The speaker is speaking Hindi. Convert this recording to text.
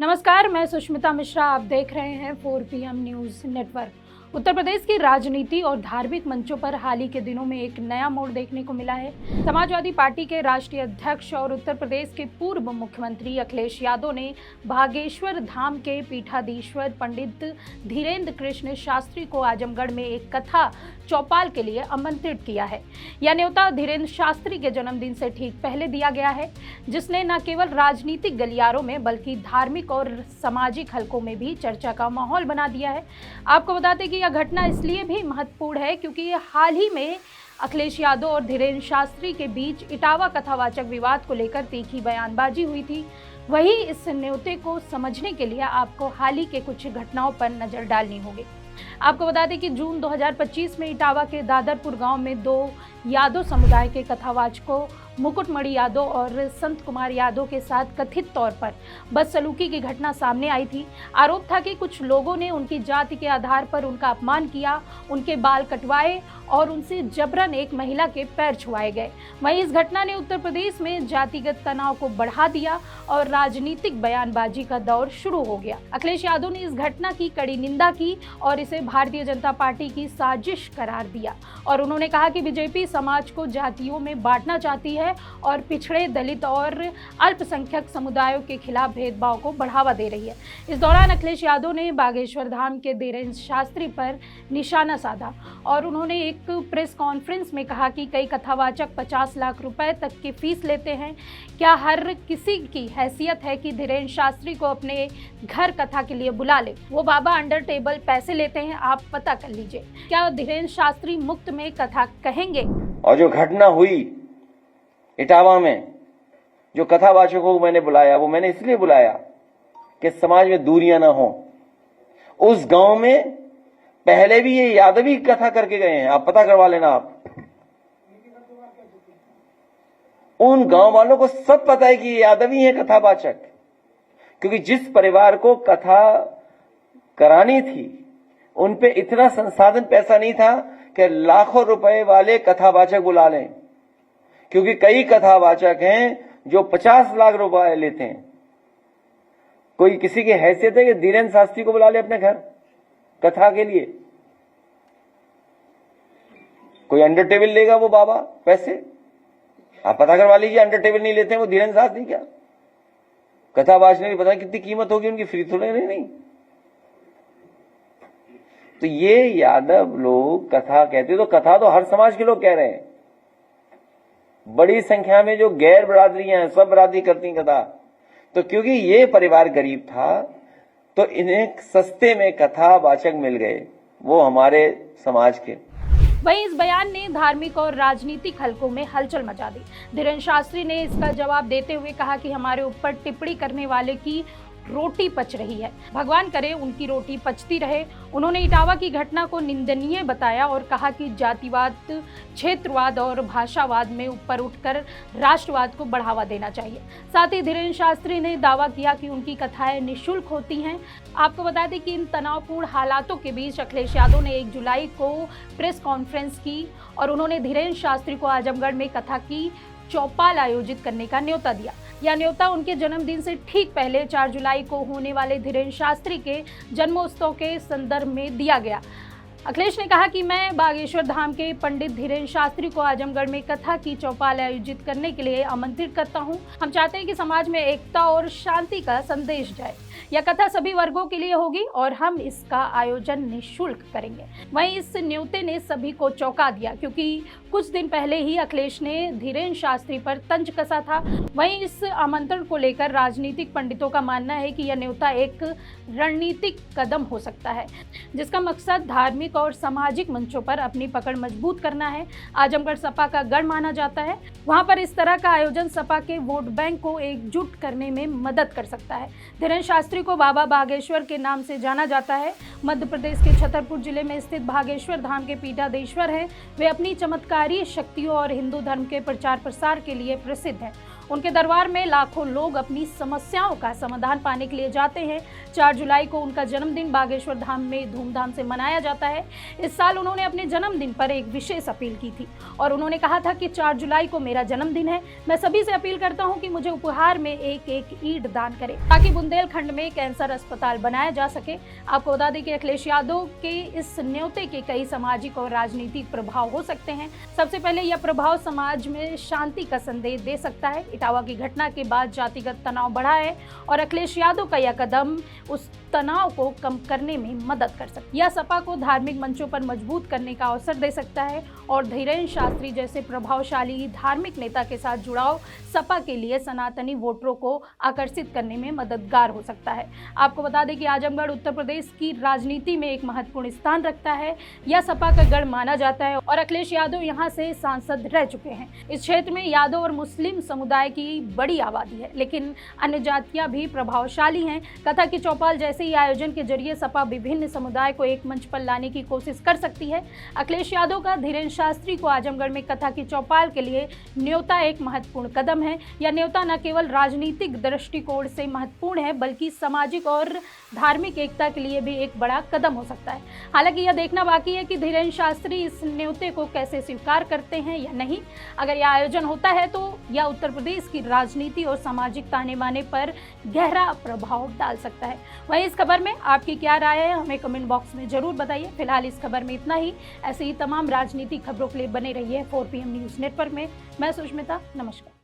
नमस्कार, मैं सुष्मिता मिश्रा। आप देख रहे हैं 4 PM news network. Uttar Pradesh की राजनीति और धार्मिक मंचों पर हाल ही के दिनों में एक नया मोड़ देखने को मिला है। समाजवादी पार्टी के राष्ट्रीय अध्यक्ष और उत्तर प्रदेश के पूर्व मुख्यमंत्री अखिलेश यादव ने बागेश्वर धाम के पीठाधीश्वर पंडित धीरेन्द्र कृष्ण शास्त्री को आजमगढ़ में एक कथा चौपाल के लिए आमंत्रित किया है। यह न्योता धीरेन्द्र शास्त्री के जन्मदिन से ठीक पहले दिया गया है, जिसने न केवल राजनीतिक गलियारों में बल्कि धार्मिक और सामाजिक हलकों में भी चर्चा का माहौल बना दिया है। आपको बता दें कि यह घटना इसलिए भी महत्वपूर्ण है क्योंकि हाल ही में अखिलेश यादव और धीरेन्द्र शास्त्री के बीच इटावा कथावाचक विवाद को लेकर तीखी बयानबाजी हुई थी। वहीं इस न्योते को समझने के लिए आपको हाल ही के कुछ घटनाओं पर नजर डालनी होगी। आपको बता दें कि जून 2025 में इटावा के दादरपुर गांव में दो यादव समुदाय के कथावाचकों मुकुटमणि यादव और संत कुमार यादव के साथ कथित तौर पर बदसलूकी की घटना सामने आई थी। आरोप था कि कुछ लोगों ने उनकी जाति के आधार पर उनका अपमान किया, उनके बाल कटवाए और उनसे जबरन एक महिला के पैर छुआए गए। वहीं इस घटना ने उत्तर प्रदेश में जातिगत तनाव को बढ़ा दिया और राजनीतिक बयानबाजी का दौर शुरू हो गया। अखिलेश यादव ने इस घटना की कड़ी निंदा की और इसे भारतीय जनता पार्टी की साजिश करार दिया और उन्होंने कहा कि बीजेपी समाज को जातियों में बांटना चाहती है और पिछड़े, दलित और अल्पसंख्यक समुदायों के खिलाफ भेदभाव को बढ़ावा दे रही है। इस दौरान अखिलेश यादव ने बागेश्वर धाम के धीरेन्द्र शास्त्री पर निशाना साधा और उन्होंने एक प्रेस कॉन्फ्रेंस में कहा कि कई कथावाचक 50 लाख रुपए तक की फीस लेते हैं। क्या हर किसी की हैसियत है कि धीरेन्द्र शास्त्री को अपने घर कथा के लिए बुला ले? वो बाबा अंडर टेबल पैसे लेते हैं, आप पता कर लीजिए। क्या धीरेन्द्र शास्त्री मुफ्त में कथा कहेंगे? और जो घटना हुई इटावा में, जो कथावाचकों को मैंने बुलाया, वो मैंने इसलिए बुलाया कि समाज में दूरियां ना हो। उस गांव में पहले भी ये यादवी कथा करके गए हैं, आप पता करवा लेना। आप उन गांव वालों को सब पता है कि ये यादवी है कथावाचक, क्योंकि जिस परिवार को कथा करानी थी उन पे इतना संसाधन पैसा नहीं था कि लाखों रुपए वाले कथावाचक बुला लें, क्योंकि कई कथावाचक हैं जो 50 लाख रुपए लेते हैं। कोई किसी की हैसियत है कि धीरेन्द्र शास्त्री को बुला ले अपने घर कथा के लिए? कोई अंडर टेबल लेगा वो बाबा पैसे? आप पता करवा लीजिए, अंडर टेबल नहीं लेते हैं वो धीरेन्द्र शास्त्री। क्या कथावाचक ने पता कितनी कीमत होगी उनकी, फ्री थोड़े नहीं। तो ये यादव लोग कथा कहते, तो कथा तो हर समाज के लोग कह रहे हैं। बड़ी संख्या में जो गैर बरादरियां हैं, सब बरादरी करती हैं कथा। तो क्योंकि ये परिवार गरीब था तो इन्हें सस्ते में कथावाचक मिल गए, वो हमारे समाज के। वहीं इस बयान ने धार्मिक और राजनीतिक हलकों में हलचल मचा दी। धीरेन्द्र शास्त्री ने इसका जवाब देते हुए कहा कि हमारे ऊपर टिप्पणी करने वाले की रोटी पच रही है, भगवान करे उनकी रोटी पचती रहे। उन्होंने इटावा की घटना को निंदनीय बताया और कहा कि जातिवाद, क्षेत्रवाद और भाषावाद में ऊपर उठकर राष्ट्रवाद को बढ़ावा देना चाहिए। साथ ही धीरेन्द्र शास्त्री ने दावा किया कि उनकी कथाएं निःशुल्क होती हैं। आपको बता दें कि इन तनावपूर्ण हालातों के बीच अखिलेश यादव ने 1 जुलाई को प्रेस कॉन्फ्रेंस की और उन्होंने धीरेन्द्र शास्त्री को आजमगढ़ में कथा की चौपाल आयोजित करने का न्योता दिया। यह न्योता उनके जन्मदिन से ठीक पहले 4 जुलाई को होने वाले धीरेन्द्र शास्त्री के जन्मोत्सव के संदर्भ में दिया गया। अखिलेश ने कहा कि मैं बागेश्वर धाम के पंडित धीरेन्द्र शास्त्री को आजमगढ़ में कथा की चौपाल आयोजित करने के लिए आमंत्रित करता हूं। हम चाहते हैं कि समाज में एकता और शांति का संदेश जाए। यह कथा सभी वर्गों के लिए होगी और हम इसका आयोजन निःशुल्क करेंगे। वहीं इस न्योते ने सभी को चौंका दिया क्योंकि कुछ दिन पहले ही अखिलेश ने धीरेन्द्र शास्त्री पर तंज कसा था। वहीं इस आमंत्रण को लेकर राजनीतिक पंडितों का मानना है कि यह न्योता एक रणनीतिक कदम हो सकता है, जिसका मकसद धार्मिक और सामाजिक मंचों पर अपनी पकड़ मजबूत करना है। आजमगढ़ सपा का गढ़ माना जाता है, वहां पर इस तरह का आयोजन सपा के वोट बैंक को एकजुट करने में मदद कर सकता है। धीरेन्द्र शास्त्री को बाबा बागेश्वर के नाम से जाना जाता है। मध्य प्रदेश के छतरपुर जिले में स्थित बागेश्वर धाम के पीठाधीश्वर हैं। वे अपनी चमत्कारी शक्तियों और हिंदू धर्म के प्रचार प्रसार के लिए प्रसिद्ध हैं। उनके दरबार में लाखों लोग अपनी समस्याओं का समाधान पाने के लिए जाते हैं। 4 जुलाई को उनका जन्मदिन बागेश्वर धाम में धूमधाम से मनाया जाता है। इस साल उन्होंने अपने जन्मदिन पर एक विशेष अपील की थी और उन्होंने कहा था कि 4 जुलाई को मेरा जन्मदिन है, मैं सभी से अपील करता हूं कि मुझे उपहार में एक ईंट दान करें ताकि बुंदेलखंड में कैंसर अस्पताल बनाया जा सके। आपको बता दें कि अखिलेश यादव के इस न्योते के कई सामाजिक और राजनीतिक प्रभाव हो सकते हैं। सबसे पहले यह प्रभाव समाज में शांति का संदेश दे सकता है। इटावा की घटना के बाद जातिगत तनाव बढ़ा है और अखिलेश यादव का यह कदम उस तनाव को कम करने में मदद कर सकता है। यह सपा को धार्मिक मंचों पर मजबूत करने का अवसर दे सकता है और धीरेन्द्र शास्त्री जैसे प्रभावशाली धार्मिक नेता के साथ जुड़ाव सपा के लिए सनातनी वोटरों को आकर्षित करने में मददगार हो सकता है। आपको बता दें कि आजमगढ़ उत्तर प्रदेश की राजनीति में एक महत्वपूर्ण स्थान रखता है। यह सपा का गढ़ माना जाता है और अखिलेश यादव यहाँ से सांसद रह चुके हैं। इस क्षेत्र में यादव और मुस्लिम समुदाय की बड़ी आबादी है, लेकिन अन्य जातियां भी प्रभावशाली हैं। कथा की चौपाल जैसे ही आयोजन के जरिए सपा विभिन्न समुदाय को एक मंच पर लाने की कोशिश कर सकती है। अखिलेश यादव का धीरेन्द्र शास्त्री को आजमगढ़ में कथा की चौपाल के लिए न्योता एक महत्वपूर्ण कदम है। यह न्योता न केवल राजनीतिक दृष्टिकोण से महत्वपूर्ण है, बल्कि सामाजिक और धार्मिक एकता के लिए भी एक बड़ा कदम हो सकता है। हालांकि यह देखना बाकी है कि धीरेन्द्र शास्त्री इस न्योते को कैसे स्वीकार करते हैं या नहीं। अगर यह आयोजन होता है तो यह उत्तर प्रदेश की राजनीति और सामाजिक ताने बाने पर गहरा प्रभाव डाल सकता है। वहीं इस खबर में आपकी क्या राय है, हमें कमेंट बॉक्स में जरूर बताइए। फिलहाल इस खबर में इतना ही। ऐसे ही तमाम राजनीतिक खबरों के लिए बने रहिए 4 PM न्यूज़ नेटवर्क में। मैं सुष्मिता, नमस्कार।